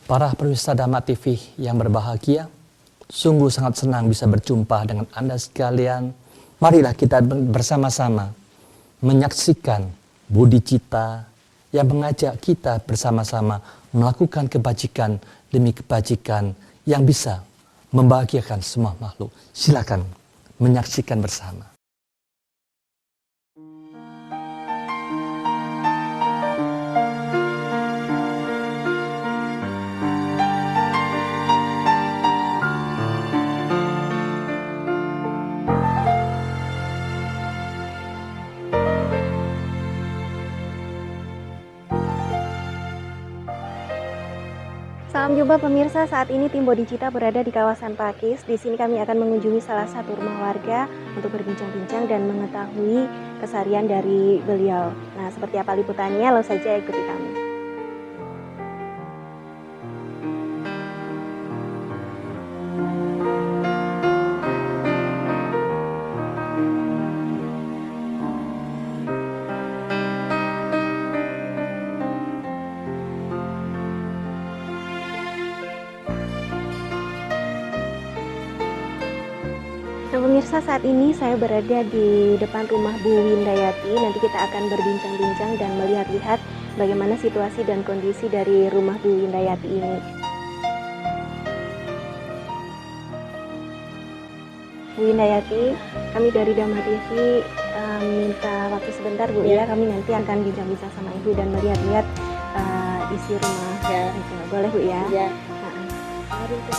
Para pemirsa Dhamma TV yang berbahagia, sungguh sangat senang bisa berjumpa dengan Anda sekalian. Marilah kita bersama-sama menyaksikan budi cita yang mengajak kita bersama-sama melakukan kebajikan demi kebajikan yang bisa membahagiakan semua makhluk. Silakan menyaksikan bersama. Salam jumpa pemirsa, saat ini tim Bodi Cita berada di kawasan Pakis. Di sini kami akan mengunjungi salah satu rumah warga untuk berbincang-bincang dan mengetahui keseharian dari beliau. Nah, seperti apa liputannya? Langsung saja ikuti kami. Nah pemirsa, saat ini saya berada di depan rumah Bu Windayati. Nanti kita akan berbincang-bincang dan melihat-lihat bagaimana situasi dan kondisi dari rumah Bu Windayati ini. Bu Windayati, kami dari Dhamma TV minta waktu sebentar Bu ya. Kami nanti akan bincang-bincang sama Ibu dan melihat-lihat isi rumah. Ya. Boleh Bu ya? Ya. Mari Bu.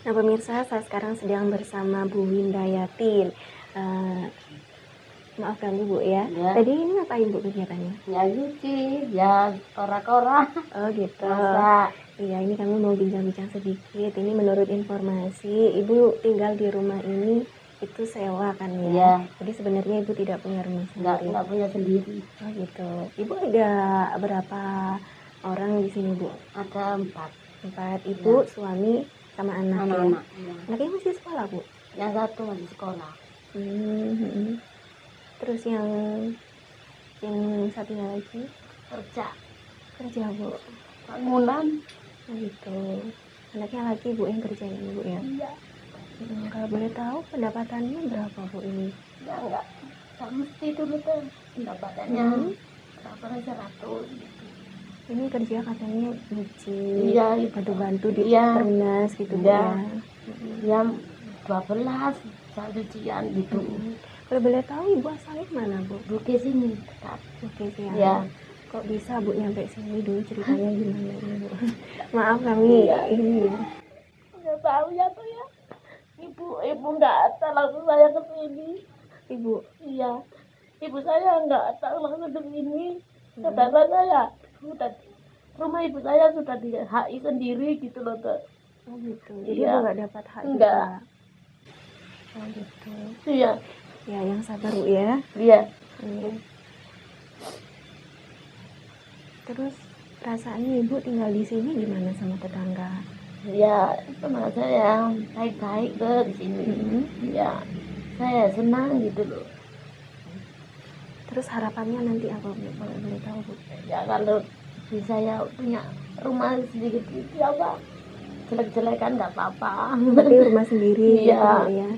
Nah pemirsa, saya sekarang sedang bersama Bu Windayati. Maaf ganggu Bu ya. Ya. Tadi ini ngapain Bu kegiatannya? Ya nyuci, ya kora-kora. Oh gitu. Masak. Iya, ini kami mau bincang-bincang sedikit. Ini menurut informasi, Ibu tinggal di rumah ini itu sewa kan ya? Iya. Jadi sebenarnya Ibu tidak punya rumah sendiri. Enggak punya sendiri. Oh gitu. Ibu ada berapa orang di sini Bu? Ada 4 Ibu, Ya. suami, sama anak ya? anak-anak. Ya. Anaknya masih sekolah Bu? Yang satu masih sekolah. Terus yang satunya lagi kerja Bu? Bangunan. Oh gitu. Anaknya lagi Bu yang kerja ini Bu ya? Iya. Kalau boleh tahu pendapatannya berapa Bu ini? Ya enggak mesti dulu tuh pendapatannya. Berapa 100 gitu. Ini kerja katanya nyuci, Iya, bantu-bantu di iya. ternas gitu Bu Iya. ya? Ya 12 cucian gitu. Kalau boleh tahu Ibu asalnya mana Bu? Buke sini dekat. Oke sih Ya. Kok bisa Bu nyampe sini dulu, ceritanya gimana ini Bu? Maaf kami ini. Nggak tahu ya tuh ya. Ibu nggak ada langsung saya ke sini. Ibu, Iya. Ibu saya nggak ada langsung ke sini. Saudara saya sudah rumah ibu saya sudah di HI sendiri gitu loh tuh. oh gitu. Jadi Iya. Ibu nggak dapat hak Enggak. juga. Oh gitu. Iya. Ya yang sabar Bu ya. Iya. Iya. Terus perasaannya Ibu tinggal di sini gimana sama tetangga? Ya teman saya baik-baik ke di sini. Ya saya senang gitu loh. Terus harapannya nanti apa Bu? Kalau boleh tahu Bu? Ya kalau bisa ya punya rumah sedikit gitu ya Pak, jelek-jelek kan nggak apa-apa. Berarti rumah sendiri gitu Iya. Bu ya?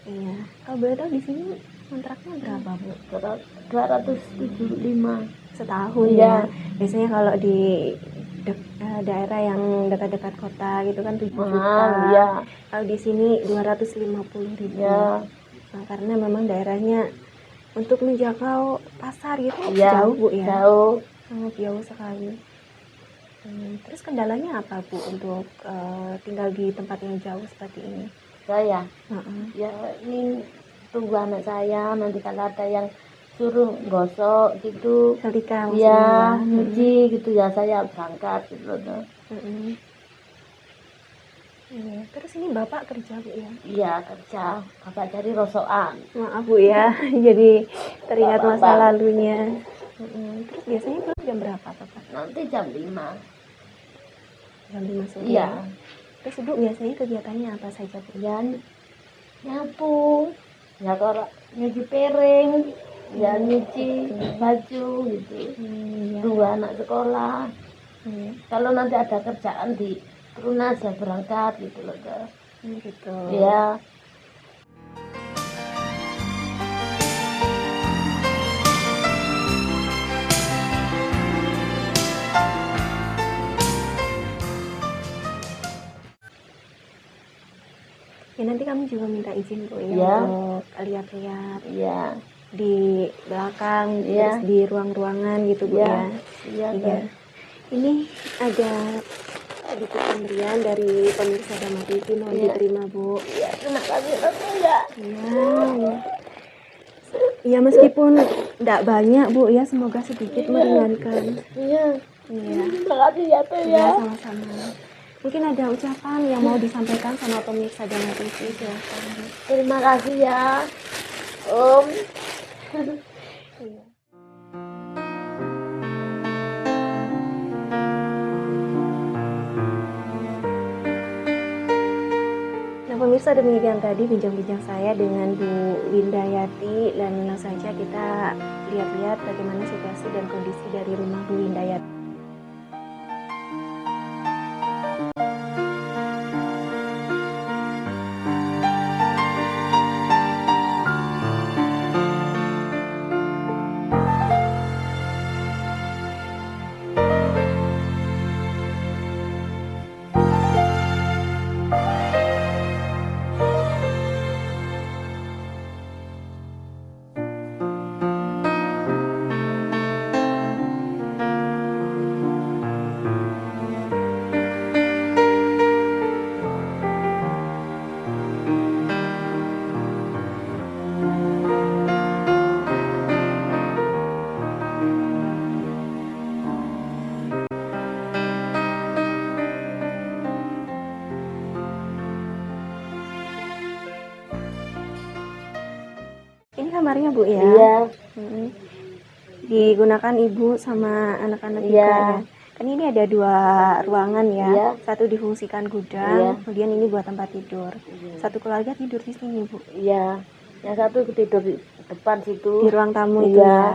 Iya. Kalau boleh tahu di sini kontraknya berapa Bu? 275 Setahun Iya. ya? Biasanya kalau di daerah yang dekat-dekat kota gitu kan 7 juta. mahal ya. Kalau di sini 250.000. Ya. Nah, karena memang daerahnya untuk menjangkau pasar gitu Iya, jauh Bu ya? jauh. Sangat jauh sekali. Terus kendalanya apa Bu untuk tinggal di tempat yang jauh seperti ini? Saya Heeh. ya ini tunggu anak saya, nanti kalau ada yang suruh gosok gitu Setrika ya, maksudnya ya? nyuci gitu ya, saya berangkat gitu loh. Mm-mm. Iya. Terus ini Bapak kerja Bu ya? Iya, kerja bapak cari rosokan. Maaf Bu ya, jadi teringat Bapak, masa Pak. lalunya. Terus biasanya pulang jam berapa Bapak? Nanti jam 5. Jam 5 sore. Iya. Terus Ibu biasanya kegiatannya apa saja Bu? Ya nyapu, ya kalau nyuci piring, ya nyuci baju gitu. Iya. Tunggu anak sekolah. Iya. Kalau nanti ada kerjaan di Tunas ya berangkat gitu loh. Gitu. Ya. Ya nanti kami juga minta izin Bu ya, Ya. untuk lihat-lihat Iya. di belakang, Ya. terus di ruang-ruangan gitu Bu Ya. ya. Iya. Iya. Ini ada sedikit pemberian dari pemirsa Dhamma TV, mohon Iya. diterima Bu. Ya, terima kasih Bapak ya. Iya, ya. Ya meskipun tidak banyak Bu ya, semoga sedikit meringankan. Iya. Iya. Terima kasih ya Teh Ya, ya. sama-sama. Mungkin ada ucapan yang mau disampaikan sama pemirsa Dhamma TV, silakan. Terima kasih ya Om. Iya. Nah pemirsa, demikian tadi bincang-bincang saya dengan Bu Windayati, dan langsung saja kita lihat-lihat bagaimana situasi dan kondisi dari rumah Bu Windayati. Ini kamarnya Bu ya? Iya. Mm-mm. Digunakan Ibu sama anak-anak juga Iya. ya? Kan ini ada 2 ruangan ya, Iya. satu difungsikan gudang, Iya. kemudian ini buat tempat tidur. Satu keluarga tidur di sini Bu, Iya. Yang satu tidur di depan situ. di ruang tamu itu Iya. ya.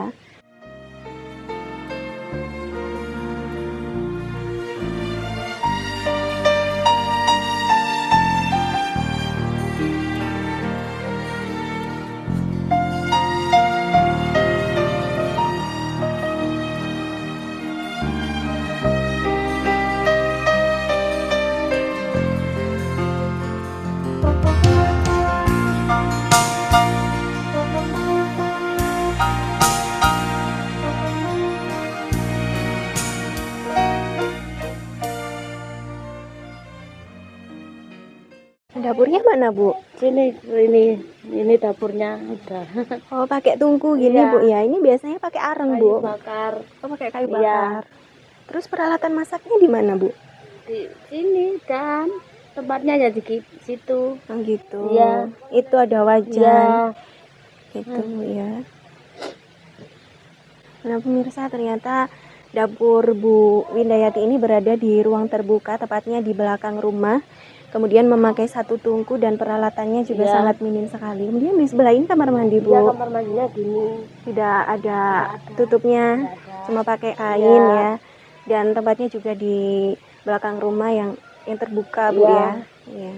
Dapurnya mana Bu? Ini dapurnya udah. Oh pakai tungku gini Iya. Bu ya? Ini biasanya pakai areng Kayu Bu? bakar Oh pakai kayu Iya. bakar. Terus peralatan masaknya di mana Bu? di sini kan tempatnya ya di situ. Oh gitu. Iya. Itu ada wajan. Iya. Gitu Bu ya. Nah, pemirsa, ternyata dapur Bu Windayati ini berada di ruang terbuka, tepatnya di belakang rumah. Kemudian memakai satu tungku dan peralatannya juga Iya. sangat minim sekali. Kemudian di sebelah ini kamar mandi, Bu. Iya, kamar mandinya gini. Tidak ada Nggak ada. tutupnya, Nggak ada. cuma pakai kain Iya. ya. Dan tempatnya juga di belakang rumah yang terbuka, Bu, Iya. ya. Iya.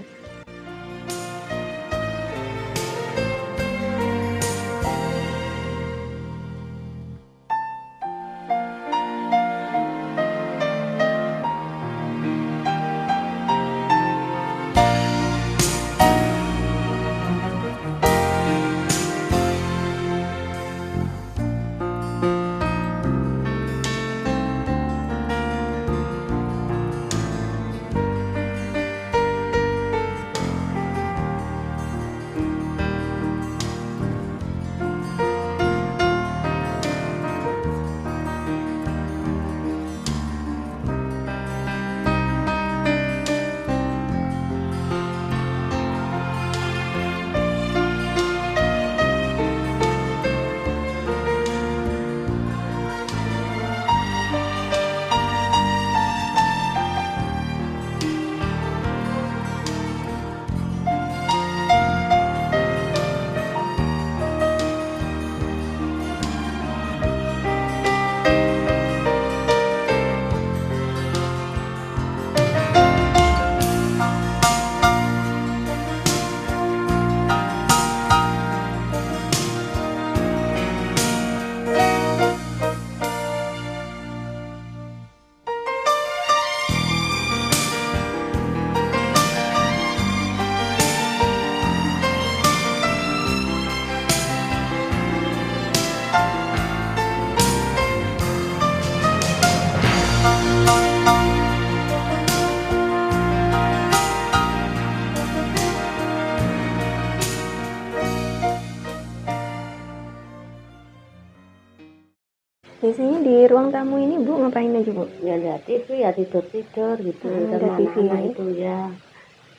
Biasanya di ruang tamu ini Bu ngapain aja, Bu? Ya lihat TV, ya tidur-tidur gitu. Ada Sama TV. anak-anak itu ya.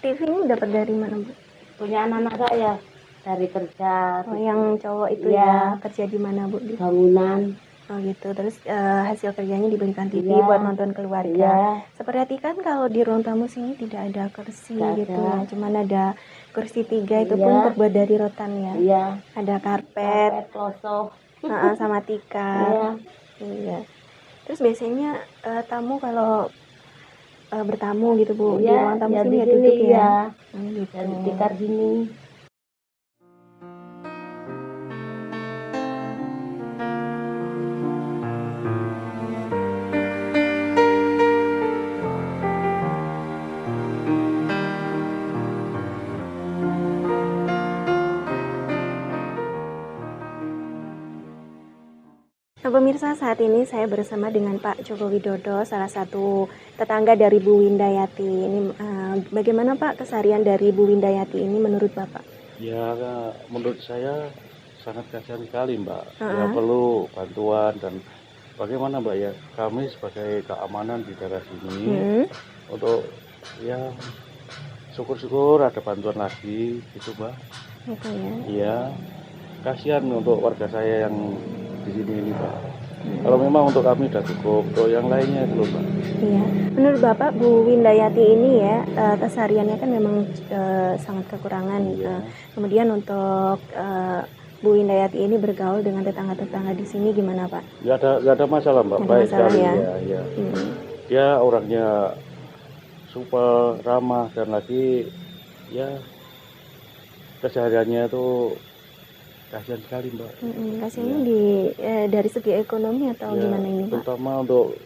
TV ini dapat dari mana, Bu? Punya anak-anak saya dari kerja. Oh, yang cowok itu Iya. ya kerja di mana, Bu? Di Bangunan. Oh gitu. Terus hasil kerjanya dibelikan TV Iya. buat nonton keluarga. Iya. Seperhatikan kalau di ruang tamu sini tidak ada kursi Nggak gitu ada. ya. Cuman ada kursi 3 itu Iya. pun terbuat dari rotan ya. Iya. Ada karpet, Karpet, klosok. sama tikar. Iya. Iya. Terus biasanya tamu kalau bertamu gitu Bu, di Iya, ruang tamu ya sini di ya sini duduk ya. ya. Gitu. Dan tikar gini. Nah, pemirsa, saat ini saya bersama dengan Pak Joko Widodo, salah satu tetangga dari Bu Windayati. Ini bagaimana Pak keseharian dari Bu Windayati ini menurut Bapak? Ya, menurut saya sangat kasihan sekali, Mbak. Ya Uh-uh. perlu bantuan dan bagaimana, Mbak ya? Kami sebagai keamanan di daerah sini untuk ya syukur-syukur ada bantuan lagi, gitu, Mbak. Gitu ya. Iya, kasihan untuk warga saya yang di sini ini, Mbak. Kalau memang untuk kami udah cukup, untuk yang lainnya itu, Mbak. Iya. Menurut Bapak Bu Windayati ini ya kesehariannya kan memang sangat kekurangan. Iya. Kemudian untuk Bu Windayati ini bergaul dengan tetangga-tetangga di sini gimana Pak? Nggak ada masalah, Mbak. Nggak ada Baik masalah sekali ya? ya. Hmm. Dia orangnya super ramah dan lagi ya kesehariannya itu kasihan sekali, Mbak. Kasihnya Iya. dari segi ekonomi atau Ya, gimana ini Pak? terutama untuk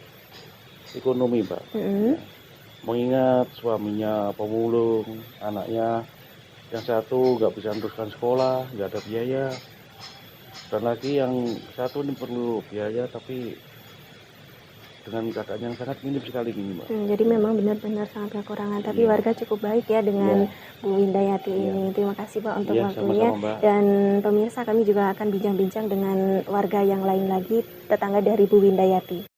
ekonomi, Mbak. Mm-mm. Mengingat suaminya pemulung, anaknya yang satu nggak bisa meneruskan sekolah, nggak ada biaya, dan lagi yang satu ini perlu biaya tapi dengan keadaan yang sangat minim sekali gini, Mbak. Jadi memang benar-benar sangat kekurangan. Tapi Iya. warga cukup baik ya dengan Bu Windayati ini. Terima kasih Pak untuk Iya, waktunya. sama-sama, Mbak. Dan pemirsa, kami juga akan bincang-bincang dengan warga yang lain lagi, tetangga dari Bu Windayati.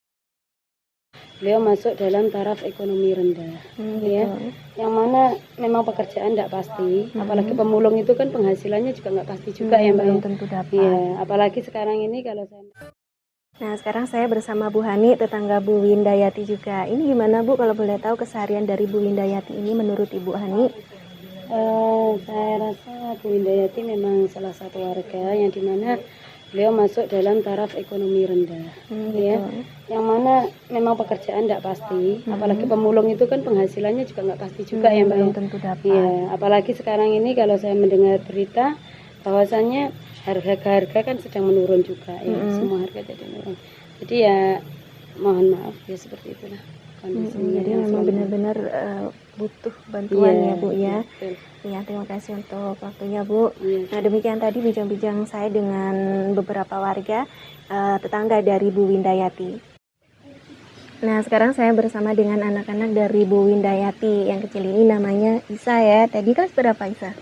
Beliau masuk dalam taraf ekonomi rendah, Gitu. yang mana memang pekerjaan tidak pasti, apalagi pemulung itu kan penghasilannya juga nggak pasti juga ya Mbak. Belum Ya? tentu dapat. Iya, apalagi sekarang ini kalau saya Nah, sekarang saya bersama Bu Hani, tetangga Bu Windayati juga. Ini gimana Bu, kalau boleh tahu keseharian dari Bu Windayati ini menurut Ibu Hani? Saya rasa Bu Windayati memang salah satu warga yang dimana beliau masuk dalam taraf ekonomi rendah, ya. Gitu. Yang mana memang pekerjaan tidak pasti, apalagi pemulung itu kan penghasilannya juga nggak pasti juga ya Mbak. Belum Ya? tentu dapat. Iya, apalagi sekarang ini kalau saya mendengar berita bahwasannya harga-harga kan sedang menurun juga ya, semua harga jadi menurun. Jadi ya mohon maaf ya seperti itulah kondisinya. Jadi yang memang selama- benar-benar butuh bantuan Iya, ya Bu ya. betul. Ya, terima kasih untuk waktunya Bu. Iya. Nah, demikian tadi bincang-bincang saya dengan beberapa warga tetangga dari Bu Windayati. Nah, sekarang saya bersama dengan anak-anak dari Bu Windayati. Yang kecil ini namanya Isa ya. Tadi kelas berapa Isa?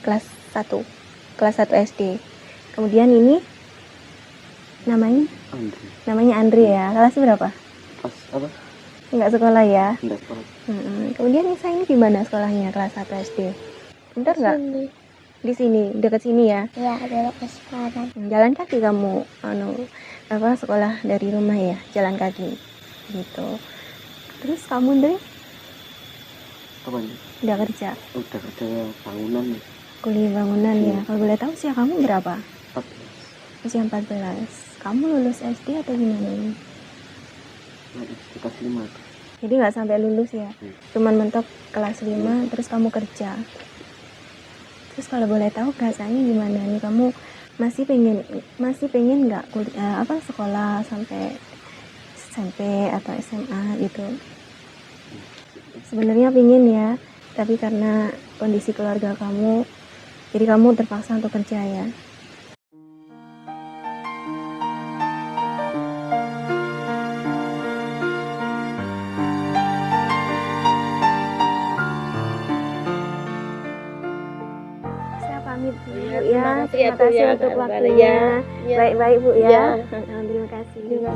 Kelas 1. Kelas 1 SD. Kemudian ini namanya Andri ya. Kelas berapa? Pas apa? Enggak sekolah ya. Enggak sekolah. Kemudian Isa ini di mana sekolahnya kelas 1 SD? Bentar nggak? Di sini, dekat sini ya. Ya, ada ke sekarang. Jalan kaki kamu sekolah dari rumah ya, jalan kaki. Gitu. Terus kamu Dri Apa ini? udah kerja, Udah kerja bangunan kuliah bangunan ya. Kalau boleh tahu usia kamu berapa? 14. Usia 14. Kamu lulus SD atau gimana ini? Nah, kita 5. Jadi nggak sampai lulus ya. Cuman mentok kelas 5 terus kamu kerja. Terus kalau boleh tahu rasanya gimana nih, kamu masih pengen nggak sekolah sampai SMP atau SMA gitu? Sebenarnya pengen ya, tapi karena kondisi keluarga kamu, jadi kamu terpaksa untuk kerja ya. Saya pamit dulu Ya, ya. terima kasih ya, Terima Bu, kasih ya, untuk Kak waktunya. Mbak, ya. Baik-baik Bu ya. Ya. Terima kasih. Ya.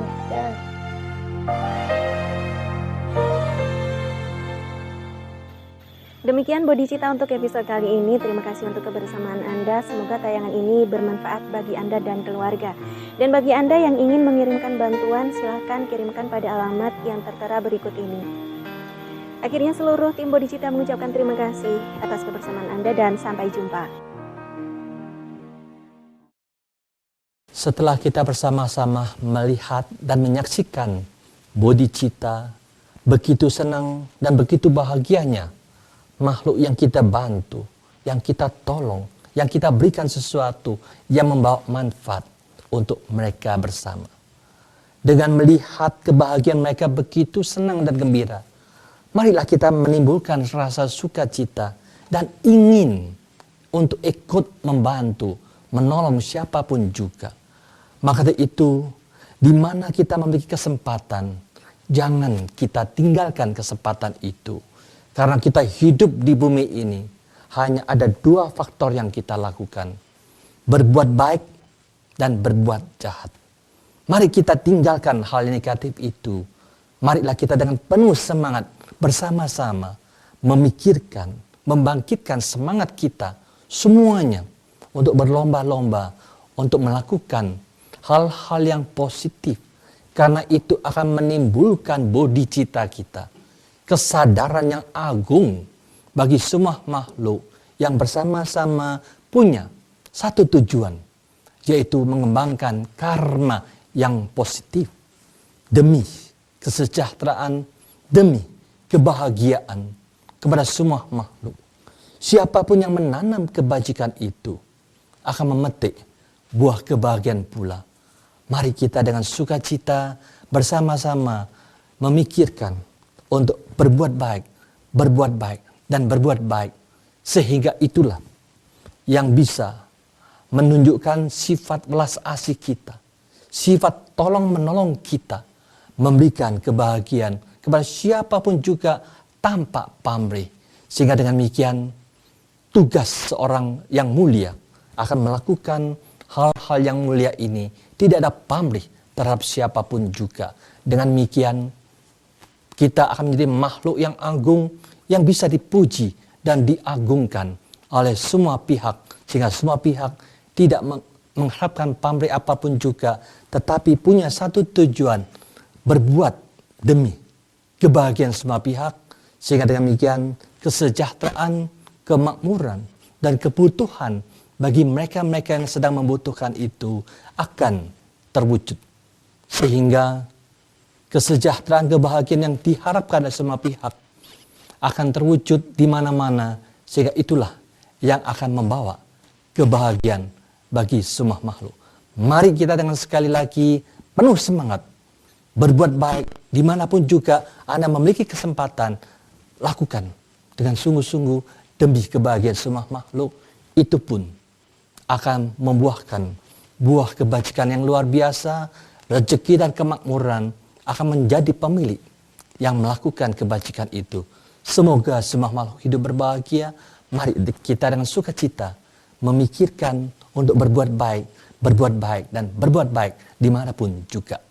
Demikian Bodi Cita untuk episode kali ini. Terima kasih untuk kebersamaan Anda. Semoga tayangan ini bermanfaat bagi Anda dan keluarga. Dan bagi Anda yang ingin mengirimkan bantuan, silahkan kirimkan pada alamat yang tertera berikut ini. Akhirnya seluruh tim Bodi Cita mengucapkan terima kasih atas kebersamaan Anda dan sampai jumpa. Setelah kita bersama-sama melihat dan menyaksikan Bodi Cita begitu senang dan begitu bahagianya makhluk yang kita bantu, yang kita tolong, yang kita berikan sesuatu yang membawa manfaat untuk mereka bersama. Dengan melihat kebahagiaan mereka begitu senang dan gembira, marilah kita menimbulkan rasa sukacita dan ingin untuk ikut membantu, menolong siapapun juga. Maka dari itu, di mana kita memiliki kesempatan, jangan kita tinggalkan kesempatan itu. Karena kita hidup di bumi ini, hanya ada 2 faktor yang kita lakukan. Berbuat baik dan berbuat jahat. Mari kita tinggalkan hal negatif itu. Marilah kita dengan penuh semangat bersama-sama memikirkan, membangkitkan semangat kita semuanya untuk berlomba-lomba, untuk melakukan hal-hal yang positif. Karena itu akan menimbulkan bodi cita kita. Kesadaran yang agung bagi semua makhluk yang bersama-sama punya satu tujuan, yaitu mengembangkan karma yang positif demi kesejahteraan, demi kebahagiaan kepada semua makhluk. Siapapun yang menanam kebajikan itu akan memetik buah kebahagiaan pula. Mari kita dengan sukacita bersama-sama memikirkan untuk berbuat baik, dan berbuat baik. Sehingga itulah yang bisa menunjukkan sifat welas asih kita. Sifat tolong menolong kita. Memberikan kebahagiaan kepada siapapun juga tanpa pamrih. Sehingga dengan demikian tugas seorang yang mulia akan melakukan hal-hal yang mulia ini. Tidak ada pamrih terhadap siapapun juga. Dengan demikian kita akan menjadi makhluk yang agung, yang bisa dipuji dan diagungkan oleh semua pihak. Sehingga semua pihak tidak mengharapkan pamrih apapun juga, tetapi punya satu tujuan, berbuat demi kebahagiaan semua pihak, sehingga dengan demikian kesejahteraan, kemakmuran, dan kebutuhan bagi mereka-mereka yang sedang membutuhkan itu akan terwujud. Sehingga kesejahteraan, kebahagiaan yang diharapkan oleh semua pihak akan terwujud di mana-mana, sehingga itulah yang akan membawa kebahagiaan bagi semua makhluk. Mari kita dengan sekali lagi penuh semangat berbuat baik dimanapun juga Anda memiliki kesempatan, lakukan dengan sungguh-sungguh demi kebahagiaan semua makhluk. Itu pun akan membuahkan buah kebajikan yang luar biasa, rezeki dan kemakmuran akan menjadi pemilik yang melakukan kebajikan itu. Semoga semua makhluk hidup berbahagia. Mari kita dengan sukacita memikirkan untuk berbuat baik, dan berbuat baik dimanapun juga.